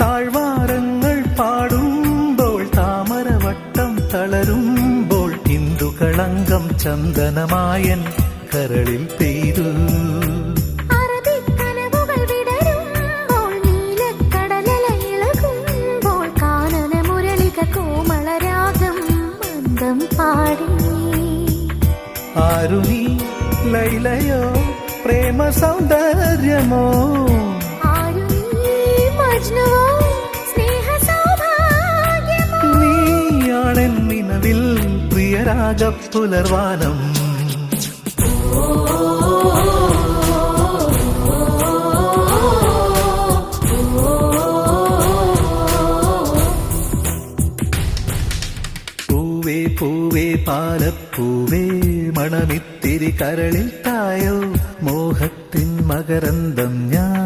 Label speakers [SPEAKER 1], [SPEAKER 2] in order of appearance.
[SPEAKER 1] താഴ്വാരങ്ങൾ പാടുമ്പോൾ താമരവട്ടം തളരുമ്പോൾ ഇന്ദുകളങ്കം ചന്ദനമായൻ കരളിൽ പെയ്തു. ആരുണി ലൈലയോ പ്രേമ സൗന്ദര്യമോ, നീയാണെൻ നിലവിൽ പ്രിയരാഗ പുലർവാനം. പൂവേ പൂവേ പാലപ്പൂവേ മണമിത്തിരി കരളിൽ തായോ, മോഹത്തിൻ മകരന്തം ഞാൻ.